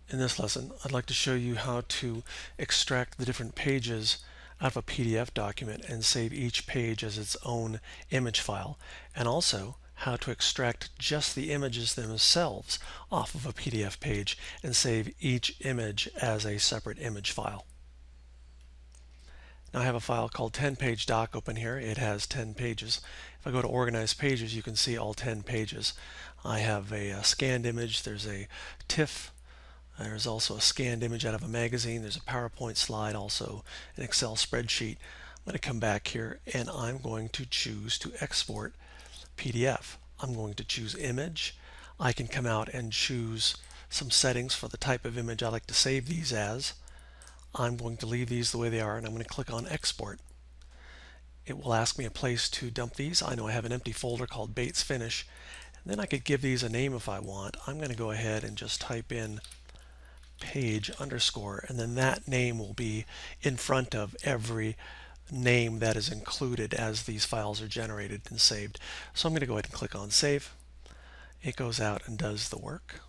In this lesson, I'd like to show you how to extract the different pages out of a PDF document and save each page as its own image file, and also how to extract just the images themselves off of a PDF page and save each image as a separate image file. Now I have a file called 10-page doc open here. It has 10 pages. If I go to organize pages, you can see all 10 pages. I have a scanned image, there's a TIFF, there's also a scanned image out of a magazine. There's a PowerPoint slide, also an Excel spreadsheet. I'm going to come back here and I'm going to choose to export PDF. I'm going to choose image. I can come out and choose some settings for the type of image I like to save these as. I'm going to leave these the way they are and I'm going to click on export. It will ask me a place to dump these. I know I have an empty folder called Bates Finish. And then I could give these a name if I want. I'm going to go ahead and just type in page underscore, and then that name will be in front of every name that is included as these files are generated and saved. So I'm going to go ahead and click on save. It goes out and does the work.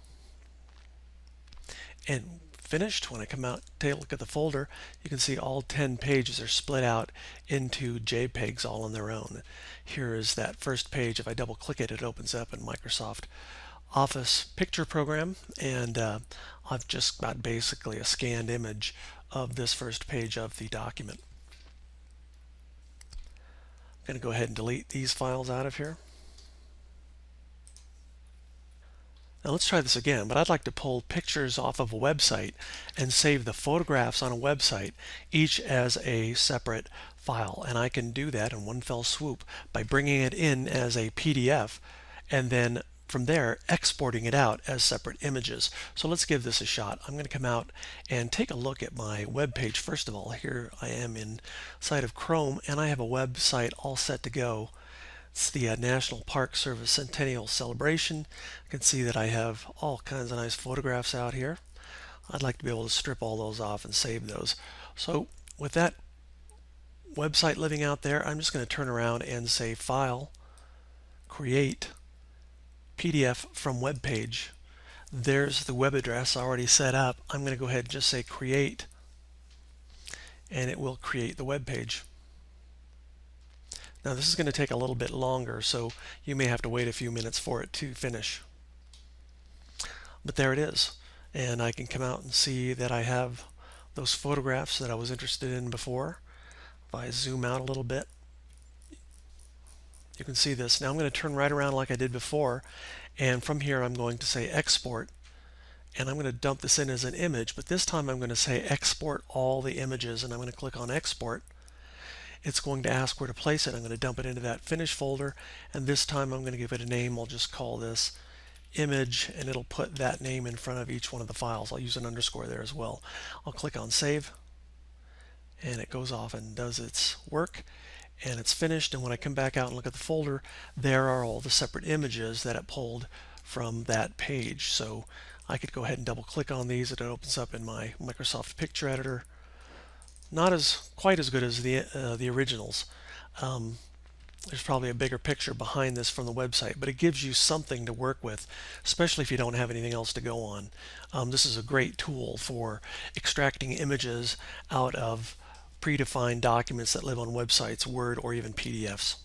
And finished, when I come out, take a look at the folder, you can see all 10 pages are split out into JPEGs all on their own. Here is that first page. If I double click it, it opens up in Microsoft Office picture program, and I've just got basically a scanned image of this first page of the document. I'm going to go ahead and delete these files out of here. Now let's try this again, but I'd like to pull pictures off of a website and save the photographs on a website each as a separate file. And I can do that in one fell swoop by bringing it in as a PDF and then from there exporting it out as separate images. So let's give this a shot. I'm going to come out and take a look at my web page first of all. Here I am inside of Chrome and I have a website all set to go. It's the National Park Service Centennial Celebration. You can see that I have all kinds of nice photographs out here. I'd like to be able to strip all those off and save those. So with that website living out there, I'm just going to turn around and say File, Create, PDF from Webpage. There's the web address already set up. I'm going to go ahead and just say Create, and it will create the web page. Now this is going to take a little bit longer, so you may have to wait a few minutes for it to finish. But there it is. And I can come out and see that I have those photographs that I was interested in before. If I zoom out a little bit, you can see this. Now I'm going to turn right around like I did before, and from here I'm going to say export, and I'm going to dump this in as an image, but this time I'm going to say export all the images, and I'm going to click on export. It's going to ask where to place it. I'm going to dump it into that finish folder, and this time I'm going to give it a name. I'll just call this image, and it'll put that name in front of each one of the files. I'll use an underscore there as well. I'll click on save, and it goes off and does its work, and it's finished. And when I come back out and look at the folder, there are all the separate images that it pulled from that page. So I could go ahead and double click on these, and it opens up in my Microsoft Picture Editor. Not quite as good as the originals. There's probably a bigger picture behind this from the website, but it gives you something to work with, especially if you don't have anything else to go on. This is a great tool for extracting images out of predefined documents that live on websites, Word, or even PDFs.